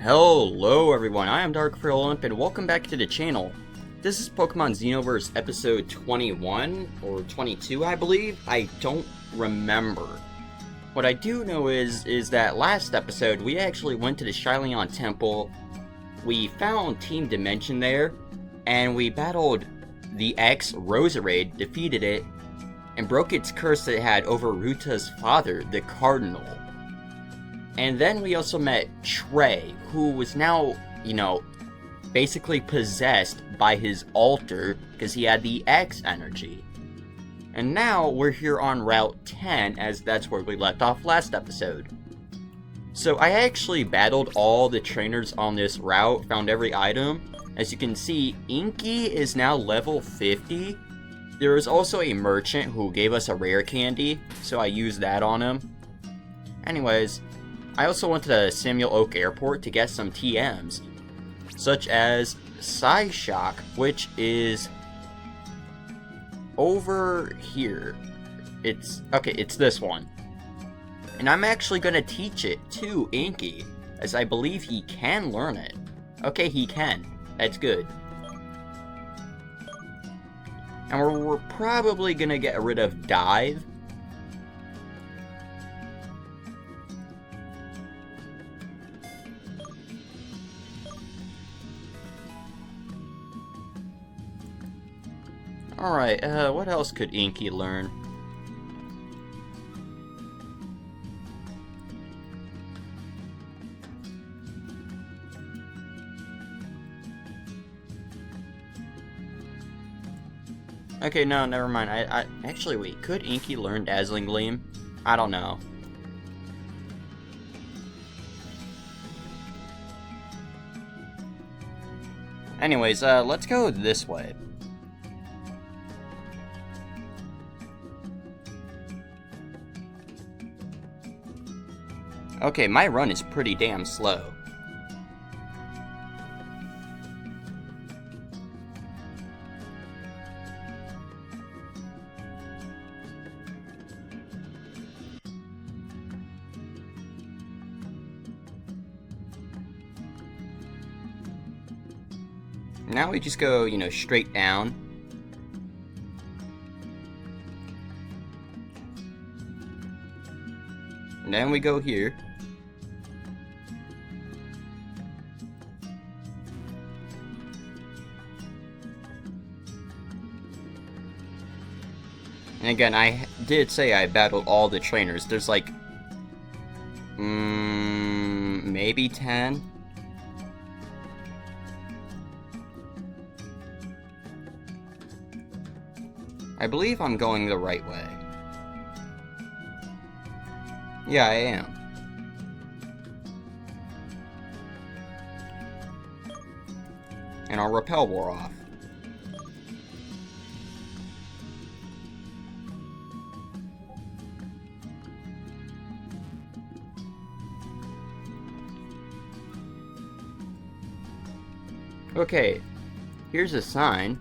Hello everyone, I am Dark Olymp and welcome back to the channel. This is Pokemon Xenoverse episode 21 or 22 I believe. I don't remember. What I do know is that last episode we actually went to the Shylion Temple. We found Team Dimension there and we battled the X Roserade, defeated it, and broke its curse that it had over Ruta's father, the Cardinal. And then we also met Trey, who was now, basically possessed by his altar because he had the X energy. And now we're here on Route 10, as that's where we left off last episode. So I actually battled all the trainers on this route, found every item. As you can see, Inky is now level 50. There was also a merchant who gave us a rare candy, so I used that on him. Anyways, I also went to the Samuel Oak Airport to get some TMs, such as Psyshock, which is over here. It's this one. And I'm actually going to teach it to Inky, as I believe he can learn it. Okay, he can. That's good. And we're probably going to get rid of Dive. Alright, what else could Inky learn? Okay, no, never mind. Actually, wait, could Inky learn Dazzling Gleam? I don't know. Anyways, let's go this way. Okay, my run is pretty damn slow. Now we just go, straight down. And then we go here. And again, I did say I battled all the trainers. There's like, maybe 10. I believe I'm going the right way. Yeah, I am. And our repel wore off. Okay, here's a sign.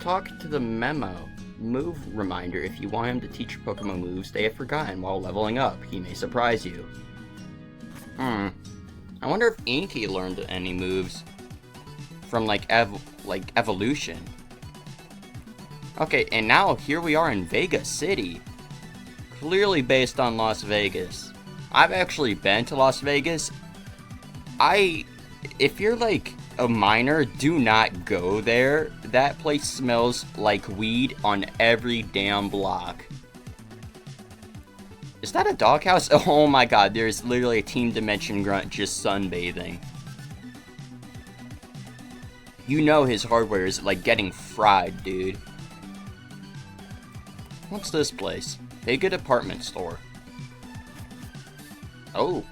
Talk to the memo. Move reminder. If you want him to teach your Pokemon moves they have forgotten while leveling up, he may surprise you. I wonder if Inky learned any moves from evolution. Okay, and now here we are in Vega City. Clearly based on Las Vegas. I've actually been to Las Vegas. If you're like a minor, do not go there. That place smells like weed on every damn block. Is that a doghouse? Oh my god, there's literally a Team Dimension grunt just sunbathing. You know his hardware is like getting fried, dude. What's this place? Vega Department Store. Oh.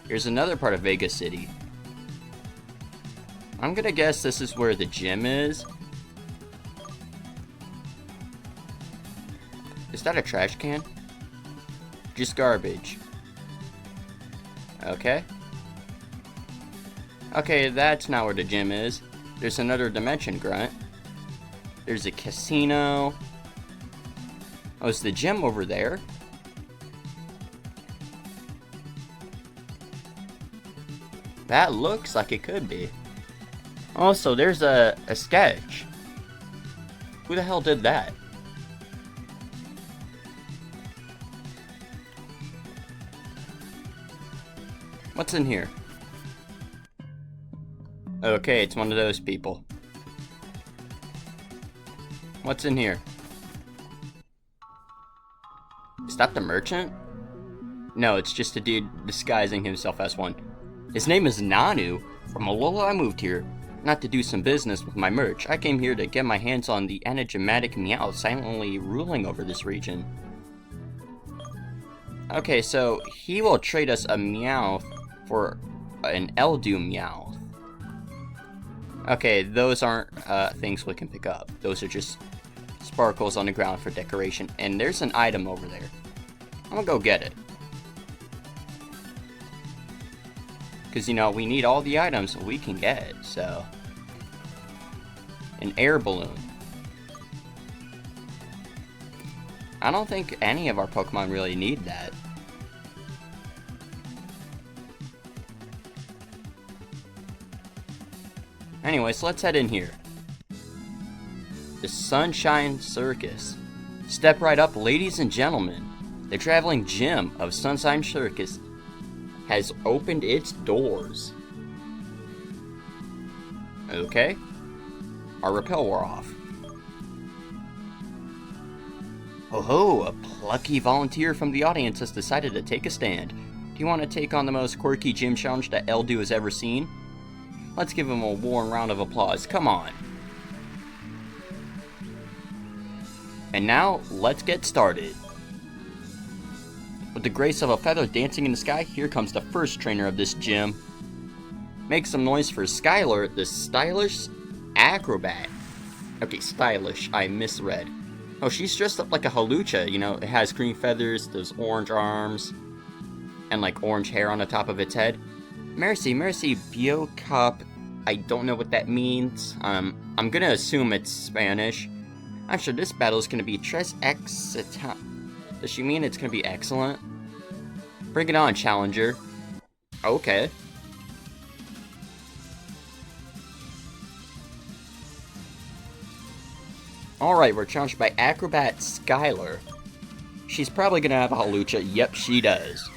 Here's another part of Vega City. I'm gonna guess this is where the gym is. Is that a trash can? Just garbage. Okay. Okay, that's not where the gym is. There's another Dimension grunt. There's a casino. Oh, is the gym over there? That looks like it could be. Also, there's a sketch. Who the hell did that? What's in here? Okay, it's one of those people. What's in here? Is that the merchant? No, it's just a dude disguising himself as one. His name is Nanu. From Alola, I moved here. Not to do some business with my merch. I came here to get my hands on the enigmatic Meow silently ruling over this region. Okay, so he will trade us a Meowth for an Eldew Meowth. Okay, those aren't things we can pick up. Those are just sparkles on the ground for decoration. And there's an item over there. I'm gonna go get it. Because, you know, we need all the items we can get, so. An air balloon. I don't think any of our Pokemon really need that. Anyways, let's head in here. The Sunshine Circus. Step right up, ladies and gentlemen. The traveling gym of Sunshine Circus has opened its doors. Okay. Our repel wore off. Oh ho, a plucky volunteer from the audience has decided to take a stand. Do you want to take on the most quirky gym challenge that Eldew has ever seen? Let's give him a warm round of applause. Come on. And now, let's get started. With the grace of a feather dancing in the sky, here comes the first trainer of this gym. Make some noise for Skylar, the stylish acrobat. Okay, stylish, I misread. Oh, she's dressed up like a halucha, you know, it has green feathers, those orange arms, and like orange hair on the top of its head. Merci, Biocop. I don't know what that means. I'm gonna assume it's Spanish. I'm sure this battle is gonna be tres excellent. Does she mean it's gonna be excellent? Bring it on, challenger. Okay. Alright, we're challenged by Acrobat Skylar. She's probably gonna have a halucha. Yep, she does.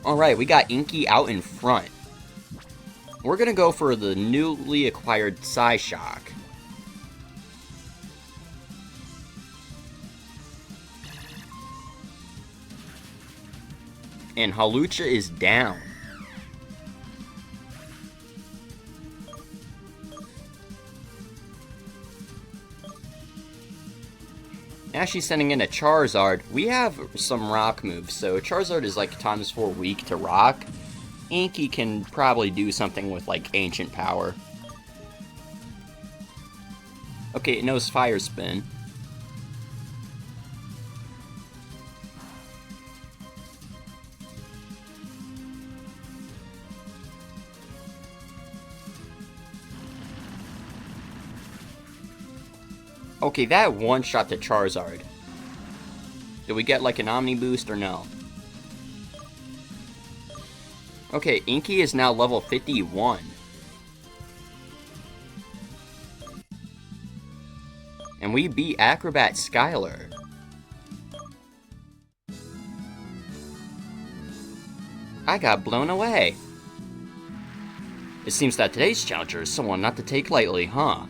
Alright, we got Inky out in front. We're gonna go for the newly acquired Psyshock. And Halucha is down. Now she's sending in a Charizard. We have some rock moves, so Charizard is like ×4 weak to rock. Inky can probably do something with like ancient power. Okay, it knows Fire Spin. Okay, that one-shot the Charizard. Did we get like an Omni boost or no? Okay, Inky is now level 51. And we beat Acrobat Skylar. I got blown away. It seems that today's challenger is someone not to take lightly, huh?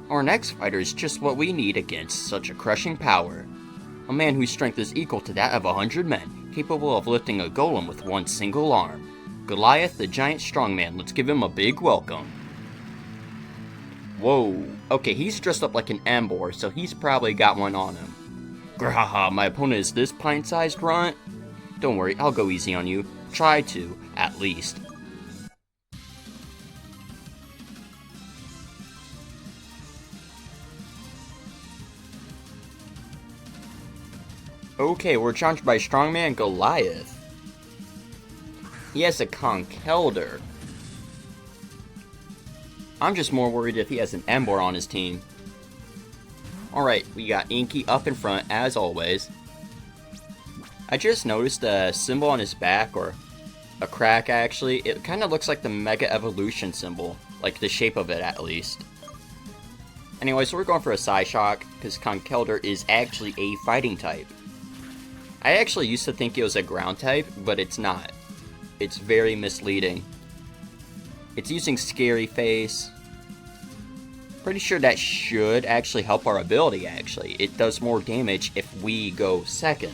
Our next fighter is just what we need against such a crushing power. A man whose strength is equal to that of 100 men, capable of lifting a golem with one single arm. Goliath, the giant strongman. Let's give him a big welcome. Whoa. Okay, he's dressed up like an Emboar, so he's probably got one on him. Grahaha, my opponent is this pint-sized runt? Don't worry, I'll go easy on you. Try to, at least. Okay, we're challenged by Strongman Goliath. He has a Conkeldurr. I'm just more worried if he has an Emboar on his team. Alright, we got Inky up in front, as always. I just noticed a symbol on his back, or a crack actually. It kind of looks like the Mega Evolution symbol, like the shape of it at least. Anyway, so we're going for a Psyshock, because Conkeldurr is actually a fighting type. I actually used to think it was a ground type, but it's not. It's very misleading. It's using Scary Face. Pretty sure that should actually help our ability, actually. It does more damage if we go second.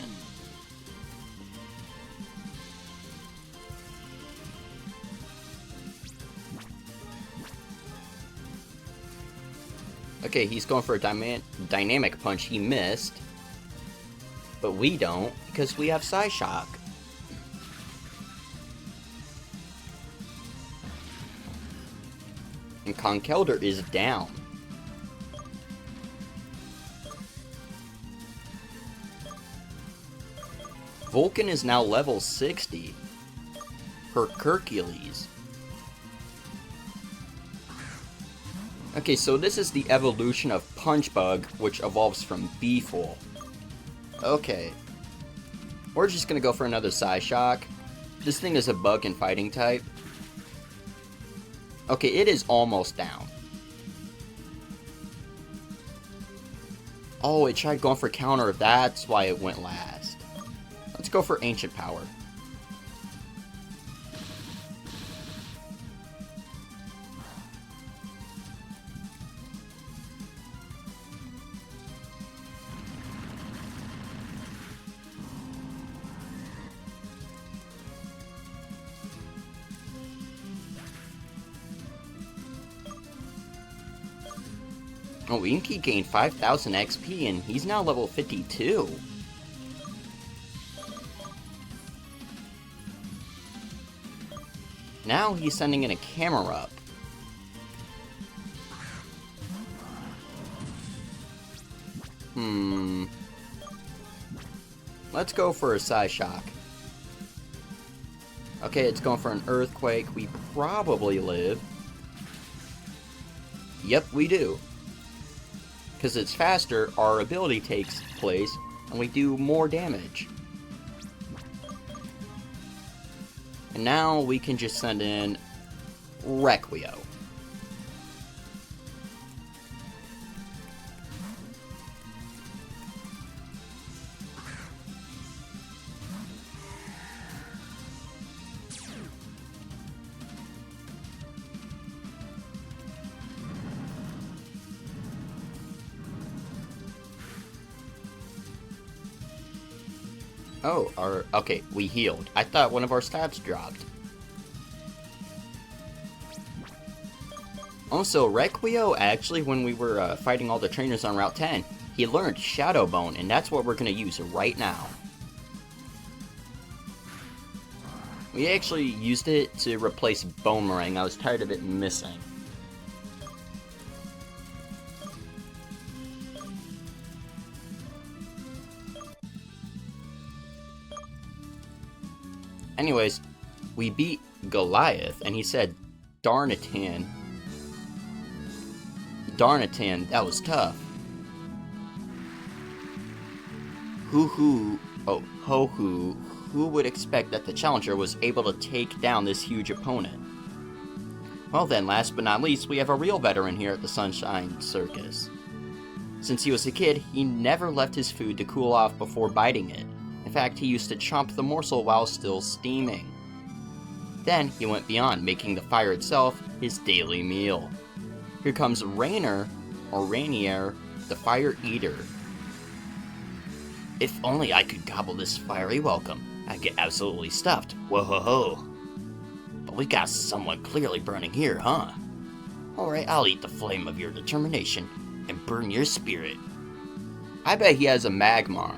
Okay, he's going for a dynamic punch. He missed. But we don't, because we have Psyshock. And Conkeldurr is down. Vulcan is now level 60. Hercules. Okay, so this is the evolution of Punchbug, which evolves from Beeful. Okay. We're just gonna go for another Psyshock. This thing is a bug and fighting type. Okay, it is almost down. Oh, it tried going for counter. That's why it went last. Let's go for Ancient Power. Oh, Inky gained 5,000 XP and he's now level 52. Now he's sending in a Camerupt. Let's go for a Psyshock. Okay, it's going for an Earthquake. We probably live. Yep, we do. Because it's faster, our ability takes place, and we do more damage. And now we can just send in Requio. Oh, okay, we healed. I thought one of our stats dropped. Also, Requio, actually, when we were fighting all the trainers on Route 10, he learned Shadow Bone, and that's what we're going to use right now. We actually used it to replace Boomerang. I was tired of it missing. Anyways, we beat Goliath, and he said, Darnitan. Darnitan, that was tough. Ho-Hu who would expect that the challenger was able to take down this huge opponent? Well then, last but not least, we have a real veteran here at the Sunshine Circus. Since he was a kid, he never left his food to cool off before biting it. In fact, he used to chomp the morsel while still steaming. Then, he went beyond, making the fire itself his daily meal. Here comes Rainier, or Rainier, the Fire Eater. If only I could gobble this fiery welcome, I'd get absolutely stuffed. Whoa-ho-ho. But we got someone clearly burning here, huh? Alright, I'll eat the flame of your determination and burn your spirit. I bet he has a Magmar.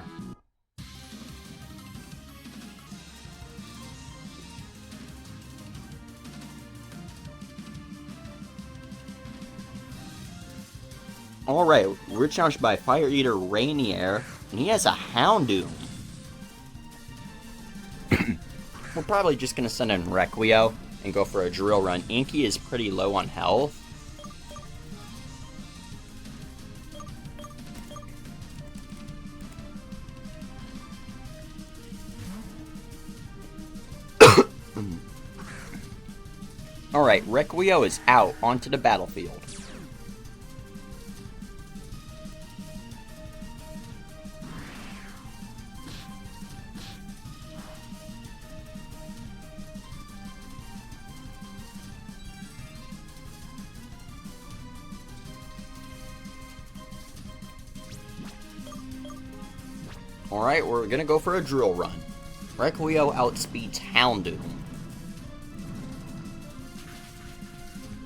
Alright, we're challenged by Fire Eater Rainier, and he has a Houndoom. We're probably just going to send in Requio and go for a drill run. Inky is pretty low on health. Alright, Requio is out onto the battlefield. Alright, we're gonna go for a drill run. Requio outspeeds Houndoom.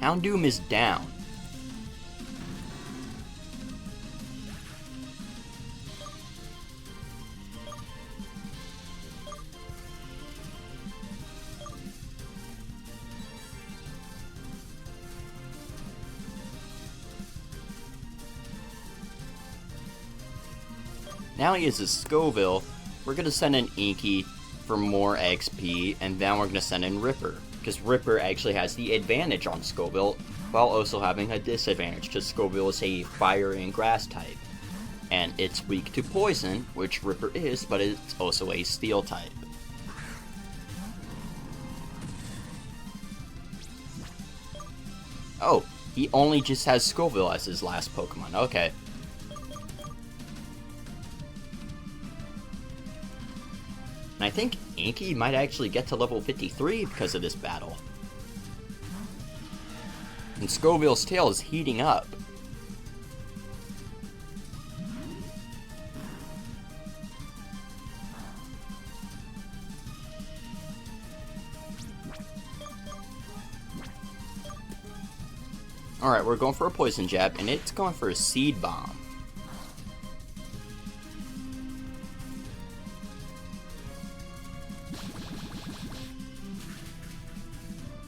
Houndoom is down. Now he is a Scoville. We're gonna send in Inky for more XP, and then we're gonna send in Ripper, because Ripper actually has the advantage on Scoville, while also having a disadvantage, because Scoville is a fire and grass type. And it's weak to poison, which Ripper is, but it's also a steel type. Oh, he only just has Scoville as his last Pokemon, okay. And I think Inky might actually get to level 53 because of this battle. And Scoville's tail is heating up. Alright, we're going for a Poison Jab, and it's going for a Seed Bomb.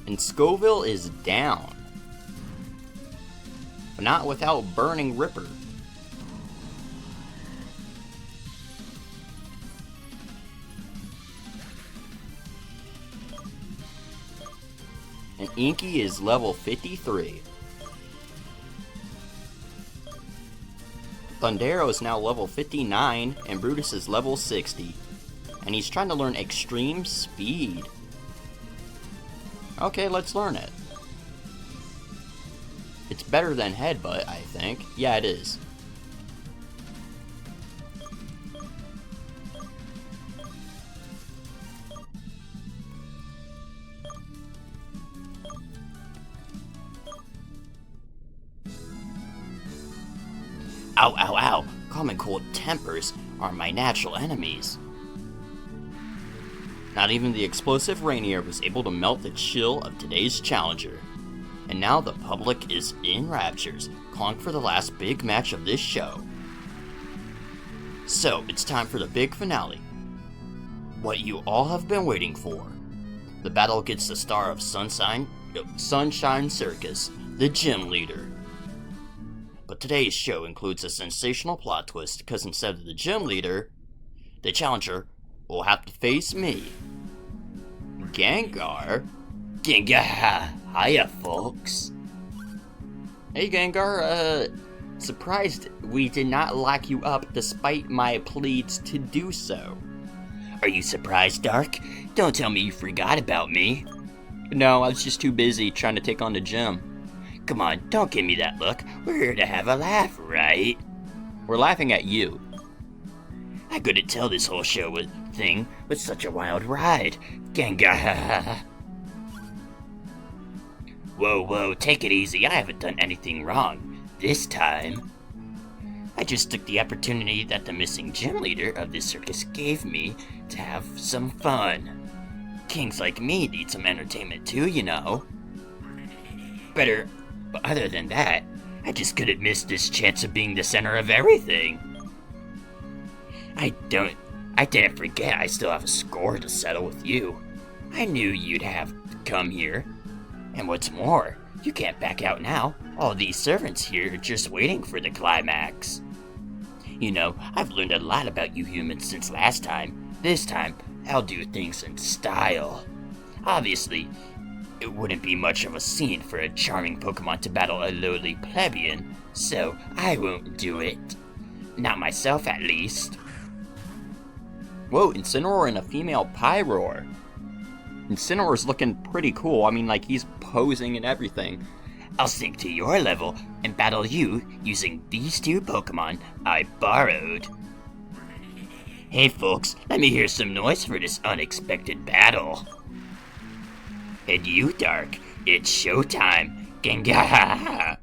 And Scoville is down. But not without burning Ripper. And Inky is level 53. Thundero is now level 59, and Brutus is level 60. And he's trying to learn Extreme Speed. Okay, let's learn it. It's better than Headbutt, I think. Yeah, it is. Ow, ow, ow. Calm and cold tempers are my natural enemies. Not even the explosive Rainier was able to melt the chill of today's challenger. And now the public is in raptures, calling for the last big match of this show. So, it's time for the big finale. What you all have been waiting for. The battle against the star of Sunshine Circus, the gym leader. But today's show includes a sensational plot twist, because instead of the gym leader, the challenger will have to face me. Gengar? Gengar, hiya folks. Hey Gengar, surprised we did not lock you up despite my pleas to do so. Are you surprised, Dark? Don't tell me you forgot about me. No, I was just too busy trying to take on the gym. Come on, don't give me that look. We're here to have a laugh, right? We're laughing at you. I couldn't tell this whole show thing was such a wild ride. Gengar. Whoa, whoa, take it easy. I haven't done anything wrong. This time. I just took the opportunity that the missing gym leader of this circus gave me to have some fun. Kings like me need some entertainment too, you know. But other than that, I just couldn't miss this chance of being the center of everything. I didn't forget I still have a score to settle with you. I knew you'd have come here. And what's more, you can't back out now. All these servants here are just waiting for the climax. You know, I've learned a lot about you humans since last time. This time, I'll do things in style. Obviously, it wouldn't be much of a scene for a charming Pokemon to battle a lowly plebeian, so I won't do it. Not myself, at least. Whoa, Incineroar and a female Pyroar. Incineroar's looking pretty cool. I mean, like, he's posing and everything. I'll sink to your level and battle you using these two Pokemon I borrowed. Hey folks, let me hear some noise for this unexpected battle. And you, Dark, it's showtime. Gengar!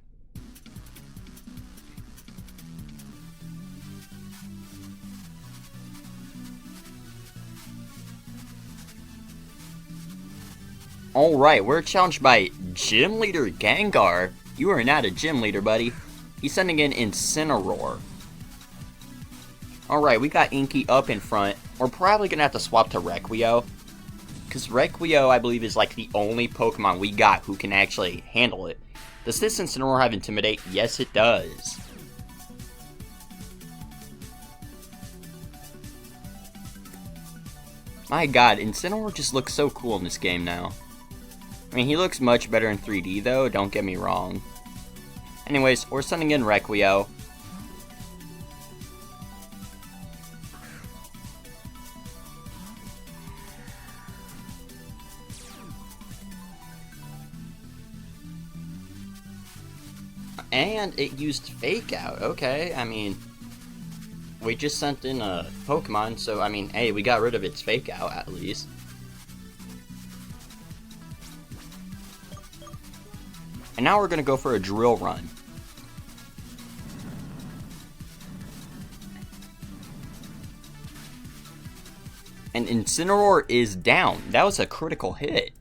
Alright, we're challenged by Gym Leader Gengar. You are not a gym leader, buddy. He's sending in Incineroar. Alright, we got Inky up in front. We're probably gonna have to swap to Requio, because Requio, I believe, is like the only Pokemon we got who can actually handle it. Does this Incineroar have Intimidate? Yes, it does. My god, Incineroar just looks so cool in this game now. I mean, he looks much better in 3D though, don't get me wrong. Anyways, we're sending in Requio. And it used Fake Out, okay, I mean, we just sent in a Pokemon, so I mean, hey, we got rid of its Fake Out at least. And now we're gonna go for a Drill Run. And Incineroar is down. That was a critical hit.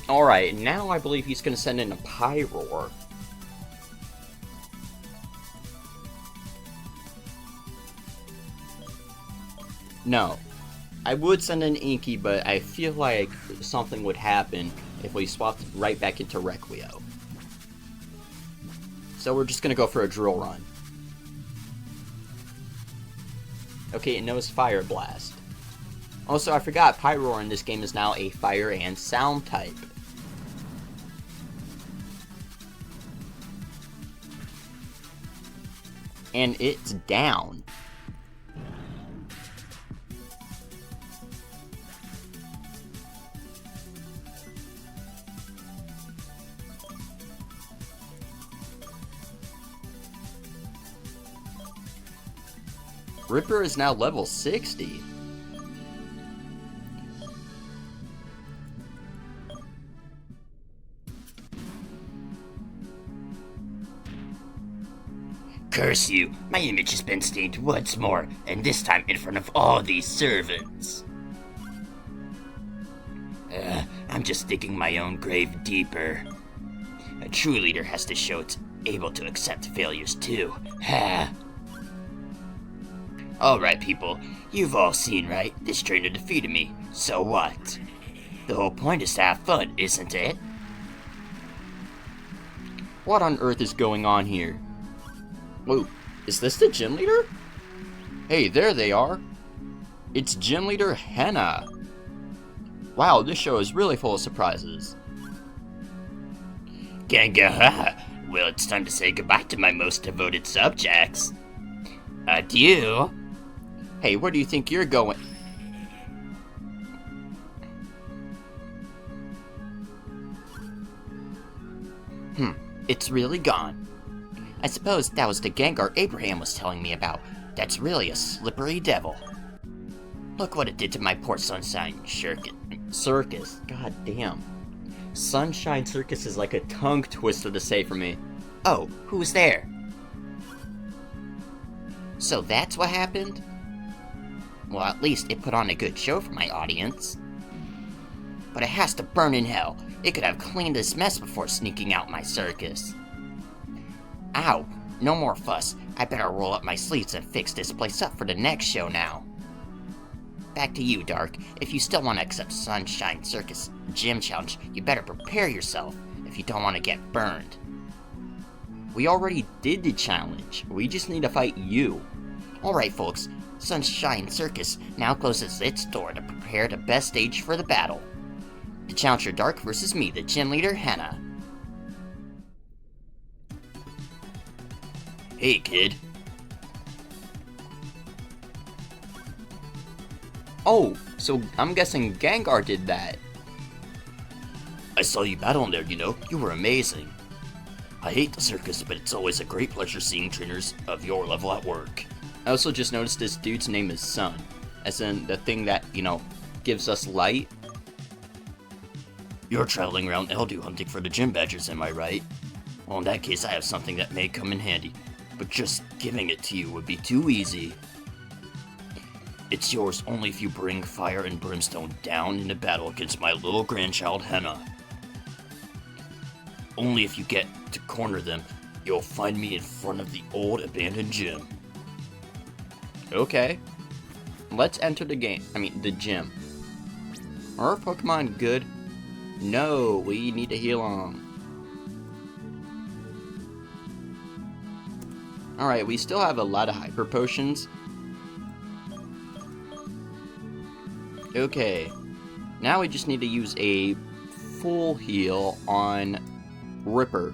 Alright, now I believe he's going to send in a Pyroar. No. I would send in Inky, but I feel like something would happen if we swapped right back into Requio. So we're just going to go for a Drill Run. Okay, it knows Fire Blast. Also, I forgot, Pyroar in this game is now a Fire and Sound type. And it's down. Ripper is now level 60. Curse you, my image has been stained once more, and this time in front of all these servants. I'm just digging my own grave deeper. A true leader has to show it's able to accept failures too. Ha! Alright people, you've all seen, right? This trainer defeated me, so what? The whole point is to have fun, isn't it? What on earth is going on here? Whoa, is this the gym leader? Hey, there they are. It's gym leader Henna. Wow, this show is really full of surprises. Gengar, well, it's time to say goodbye to my most devoted subjects. Adieu. Hey, where do you think you're going? It's really gone. I suppose that was the Gengar Abraham was telling me about. That's really a slippery devil. Look what it did to my poor Sunshine Circus. God damn. Sunshine Circus is like a tongue twister to say for me. Oh, who's there? So that's what happened? Well, at least it put on a good show for my audience. But it has to burn in hell. It could have cleaned this mess before sneaking out my circus. Ow, no more fuss. I better roll up my sleeves and fix this place up for the next show now. Back to you, Dark. If you still want to accept Sunshine Circus Gym Challenge, you better prepare yourself if you don't want to get burned. We already did the challenge. We just need to fight you. Alright folks, Sunshine Circus now closes its door to prepare the best stage for the battle. The challenger Dark versus me, the gym leader Hannah. Hey, kid. Oh, so I'm guessing Gengar did that. I saw you battle in there, you know. You were amazing. I hate the circus, but it's always a great pleasure seeing trainers of your level at work. I also just noticed this dude's name is Sun, as in the thing that, gives us light. You're traveling around Eldu hunting for the gym badges, am I right? Well, in that case, I have something that may come in handy, but just giving it to you would be too easy. It's yours only if you bring Fire and Brimstone down in a battle against my little grandchild Henna. Only if you get to corner them, you'll find me in front of the old abandoned gym. Okay. Let's enter the gym. Are our Pokemon good? No, we need to heal them. Alright, we still have a lot of Hyper Potions. Okay. Now we just need to use a full heal on Ripper.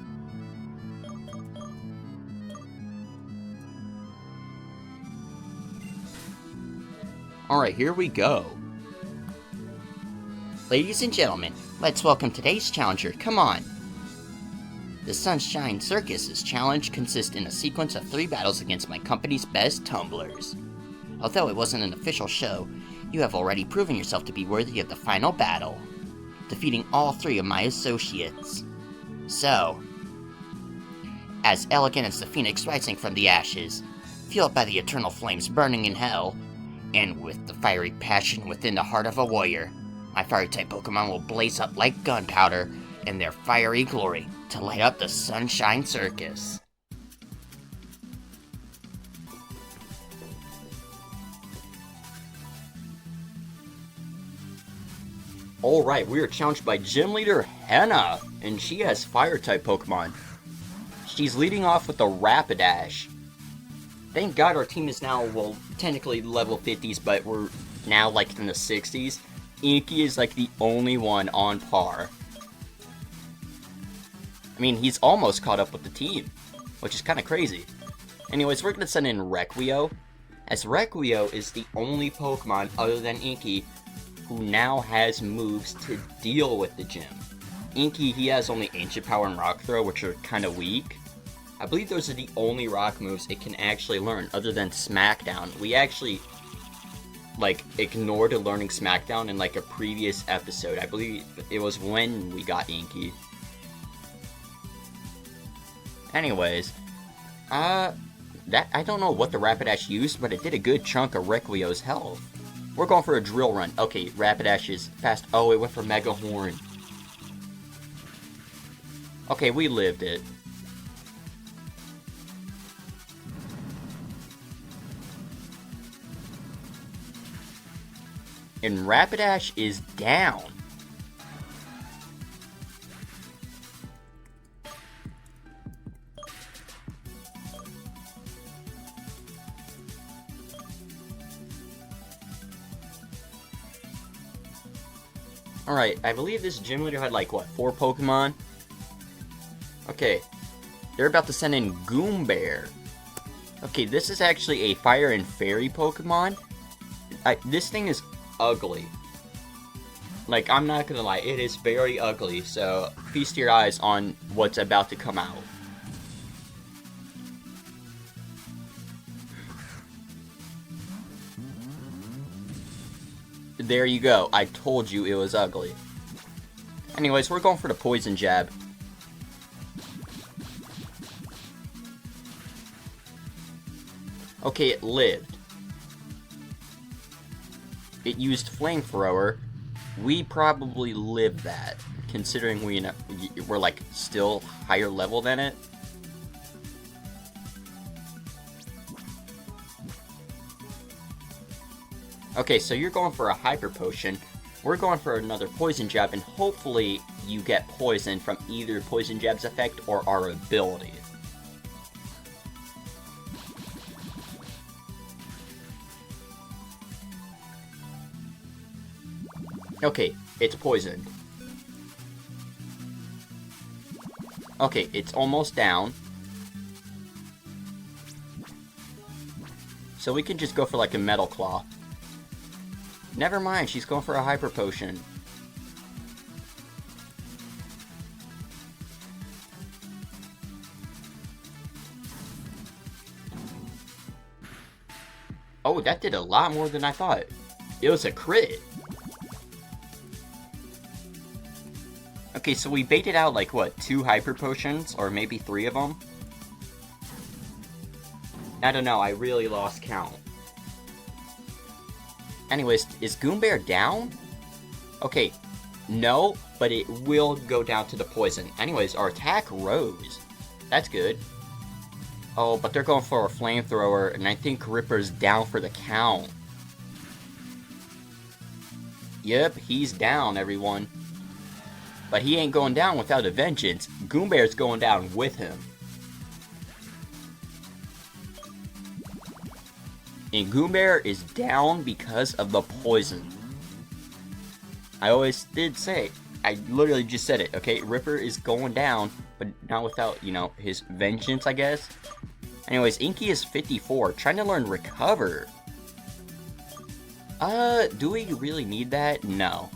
Alright, here we go. Ladies and gentlemen, let's welcome today's challenger. Come on. The Sunshine Circus's challenge consists in a sequence of 3 battles against my company's best tumblers. Although it wasn't an official show, you have already proven yourself to be worthy of the final battle, defeating all 3 of my associates. So, as elegant as the phoenix rising from the ashes, fueled by the eternal flames burning in hell, and with the fiery passion within the heart of a warrior, my fire-type Pokemon will blaze up like gunpowder in their fiery glory to light up the Sunshine Circus. Alright, we are challenged by Gym Leader Henna, and she has Fire-type Pokemon. She's leading off with a Rapidash. Thank God our team is now, well, technically level 50s, but we're now, like, in the 60s. Inky is, like, the only one on par. I mean, he's almost caught up with the team, which is kind of crazy. Anyways, we're going to send in Requio, as Requio is the only Pokemon other than Inky who now has moves to deal with the gym. Inky, he has only Ancient Power and Rock Throw, which are kind of weak. I believe those are the only rock moves it can actually learn, other than Smackdown. We actually, ignored learning Smackdown in, a previous episode. I believe it was when we got Inky. Anyways, I don't know what the Rapidash used, but it did a good chunk of Requio's health. We're going for a Drill Run. Okay, Rapidash is fast. Oh, it went for Mega Horn. Okay, we lived it. And Rapidash is down. Alright, I believe this gym leader had 4 Pokemon? Okay, they're about to send in Goombear. Okay, this is actually a Fire and Fairy Pokemon. This thing is ugly. I'm not gonna lie, it is very ugly, so feast your eyes on what's about to come out. There you go, I told you it was ugly. Anyways, we're going for the Poison Jab. Okay, it lived. It used Flamethrower. We probably lived that, considering we're still higher level than it. Okay, so you're going for a Hyper Potion. We're going for another Poison Jab, and hopefully you get poisoned from either Poison Jab's effect or our ability. Okay, it's poisoned. Okay, it's almost down. So we can just go for like a Metal Claw. Never mind, she's going for a Hyper Potion. Oh, that did a lot more than I thought. It was a crit. Okay, so we baited out like, what, 2 Hyper Potions? Or maybe 3 of them? I don't know, I really lost count. Anyways, is Goombear down? Okay, no, but it will go down to the poison. Anyways, our attack rose. That's good. Oh, but they're going for a flamethrower, and I think Ripper's down for the count. Yep, he's down, everyone. But he ain't going down without a vengeance. Goombear's going down with him. And Goombear is down because of the poison. I always did say, I literally just said it, okay? Ripper is going down, but not without, you know, his vengeance, I guess. Anyways, Inky is 54, trying to learn Recover. Do we really need that? No.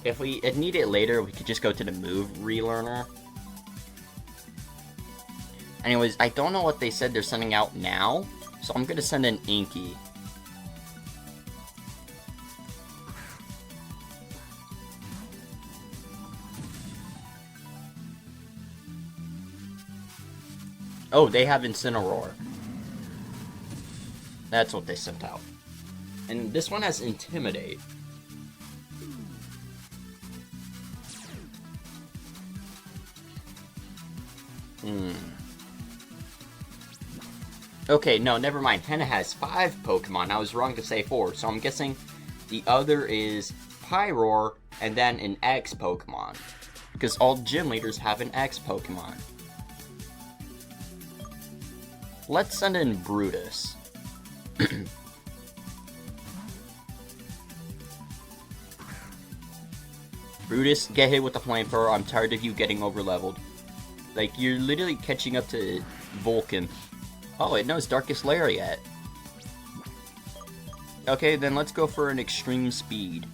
If we need it later, we could just go to the move relearner. Anyways, I don't know what they said they're sending out now, so I'm gonna send an Inky. Oh, they have Incineroar. That's what they sent out. And this one has Intimidate. Okay, no, never mind. Henna has 5 Pokemon. I was wrong to say 4, so I'm guessing the other is Pyroar and then an X Pokemon. Because all gym leaders have an X Pokemon. Let's send in Brutus. Brutus, get hit with the flamethrower. I'm tired of you getting overleveled. Like, you're literally catching up to Vulcan. Oh, it knows Darkest Lariat. Okay, then let's go for an Extreme Speed.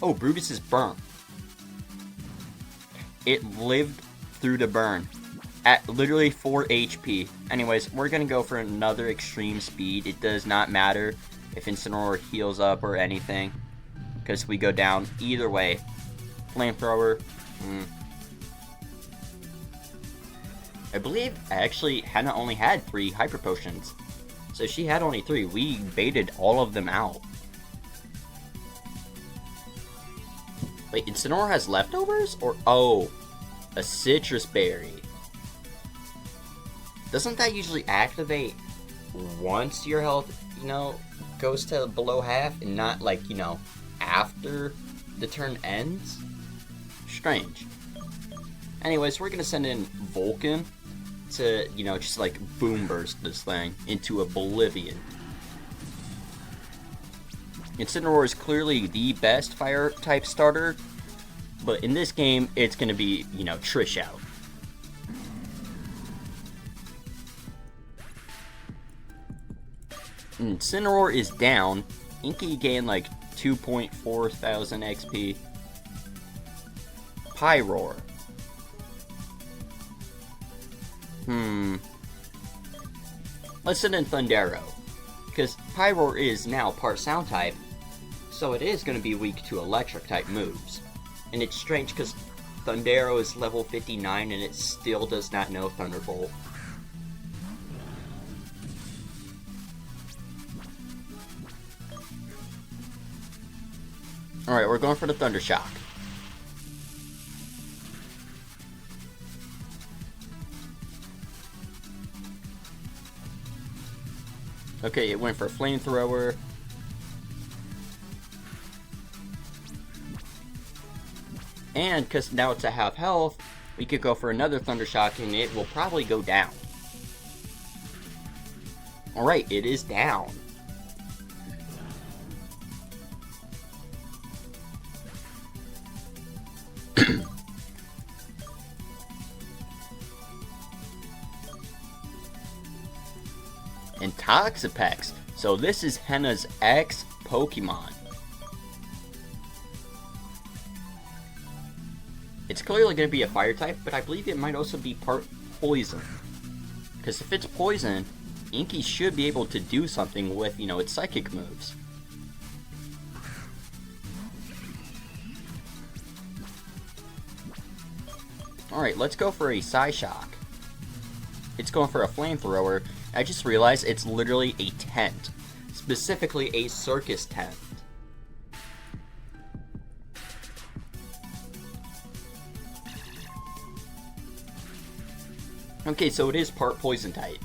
Oh, Brutus is burnt. It lived through the burn. At literally 4 HP. Anyways, we're gonna go for another Extreme Speed. It does not matter if Incineroar heals up or anything, because we go down either way. Flamethrower. I believe, actually, Henna only had 3 Hyper Potions. So she had only 3. We baited all of them out. Wait, Incineroar has leftovers? Or, oh, a Citrus Berry. Doesn't that usually activate once your health, you know, goes to below half and not, like, you know, after the turn ends? Strange. Anyways, we're gonna send in Vulcan to, you know, just like boom burst this thing into oblivion. Incineroar is clearly the best fire type starter, but in this game, it's gonna be, you know, Trish out. Incineroar is down. Inky gained like 2.4 thousand XP. Pyroar. Let's send in Thundero. Because Pyroar is now part sound type, so it is going to be weak to electric type moves. And it's strange because Thundero is level 59 and it still does not know Thunderbolt. Alright, we're going for the Thunder Shock. Okay, it went for Flamethrower. And because now it's at half health, we could go for another Thunder Shock and it will probably go down. Alright, it is down. And Toxapex. So this is Henna's ex-Pokemon. It's clearly going to be a fire type, but I believe it might also be part poison. Because if it's poison, Inky should be able to do something with, its psychic moves. Alright, let's go for a Psyshock. It's going for a Flamethrower. I just realized it's literally a tent. Specifically a circus tent. Okay, so it is part poison type.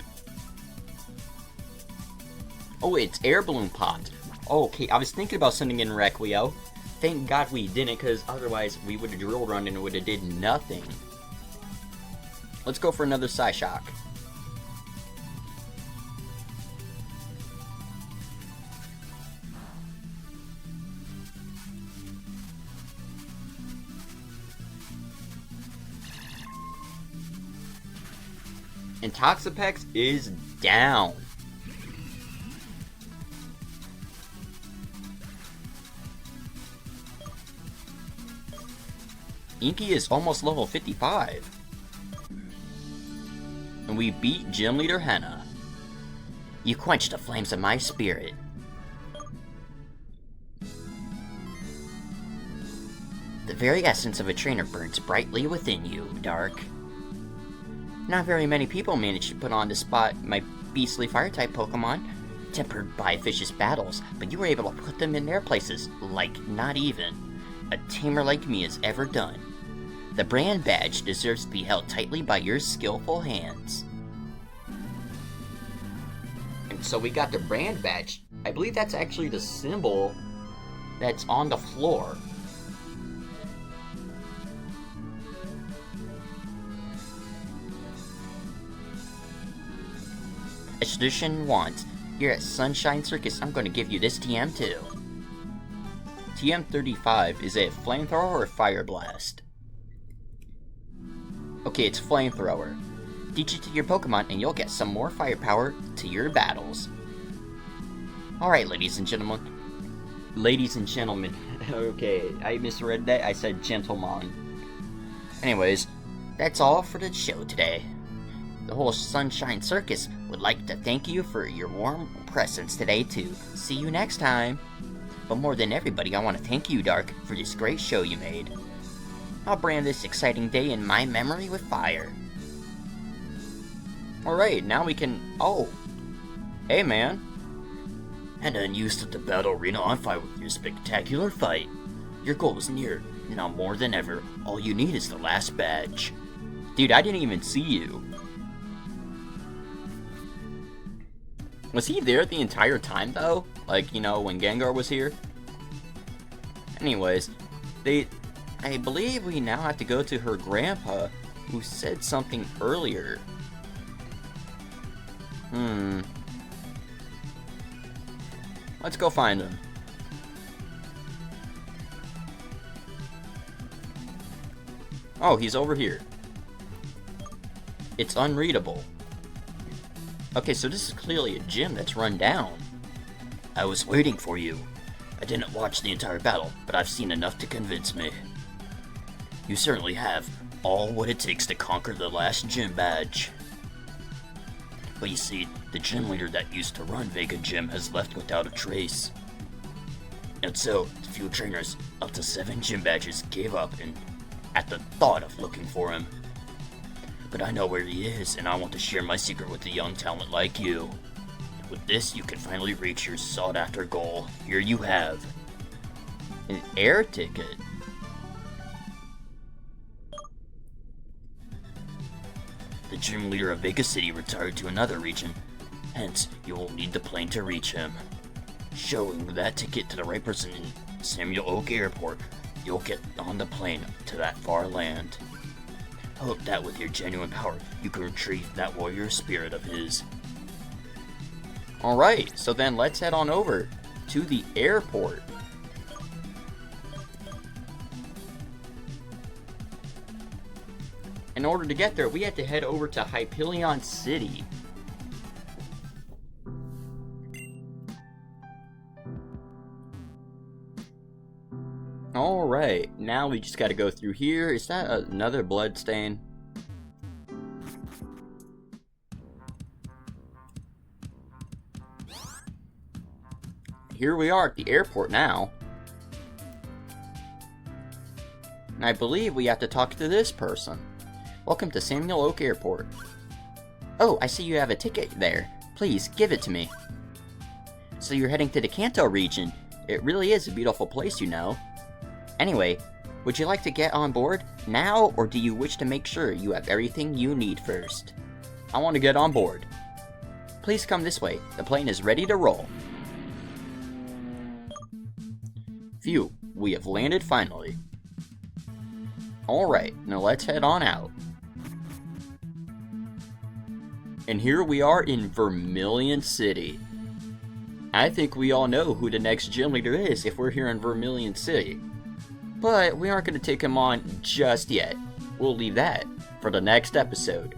Oh, it's air balloon popped. Okay, I was thinking about sending in Requio. Thank God we didn't, because otherwise we would have drill run and it would have did nothing. Let's go for another Psyshock. And Toxapex is down. Inky is almost level 55. And we beat Gym Leader Henna. You quenched the flames of my spirit. The very essence of a trainer burns brightly within you, Dark. Not very many people manage to put on the spot my beastly fire-type Pokemon, tempered by vicious battles, but you were able to put them in their places like not even a tamer like me has ever done. The brand badge deserves to be held tightly by your skillful hands. And so we got the brand badge. I believe that's actually the symbol that's on the floor. As tradition wants, here at Sunshine Circus, I'm going to give you this TM too. TM35, is it Flamethrower or Fire Blast? Okay, it's Flamethrower. Teach it to your Pokemon and you'll get some more firepower to your battles. Alright, ladies and gentlemen. Ladies and gentlemen. Okay, I misread that. I said gentleman. Anyways, that's all for the show today. The whole Sunshine Circus would like to thank you for your warm presence today too. See you next time. But more than everybody, I want to thank you, Dark, for this great show you made. I'll brand this exciting day in my memory with fire. Alright, now we can... Oh! Hey, man. And then you set the battle arena on fire with your spectacular fight. Your goal is near. Now more than ever, all you need is the last badge. Dude, I didn't even see you. Was he there the entire time, though? Like, when Gengar was here? Anyways, I believe we now have to go to her grandpa, who said something earlier. Let's go find him. Oh, he's over here. It's unreadable. Okay, so this is clearly a gym that's run down. I was waiting for you. I didn't watch the entire battle, but I've seen enough to convince me. You certainly have all what it takes to conquer the last gym badge. But you see, the gym leader that used to run Vega Gym has left without a trace. And so, the few trainers, up to 7 gym badges, gave up at the thought of looking for him. But I know where he is, and I want to share my secret with a young talent like you. With this, you can finally reach your sought-after goal. Here you have an air ticket. The gym leader of Vega City retired to another region. Hence, you will need the plane to reach him. Showing that ticket to the right person in Samuel Oak Airport, you'll get on the plane to that far land. Hope that with your genuine power, you can retrieve that warrior spirit of his. Alright, so then let's head on over to the airport. In order to get there, we had to head over to Hyperion City. Alright, now we just gotta go through here. Is that another blood stain? Here we are at the airport now. And I believe we have to talk to this person. Welcome to Samuel Oak Airport. Oh, I see you have a ticket there. Please, give it to me. So you're heading to the Kanto region. It really is a beautiful place, you know. Anyway, would you like to get on board now, or do you wish to make sure you have everything you need first? I want to get on board. Please come this way. The plane is ready to roll. Phew, we have landed finally. Alright, now let's head on out. And here we are in Vermilion City. I think we all know who the next gym leader is if we're here in Vermilion City. But we aren't going to take him on just yet. We'll leave that for the next episode.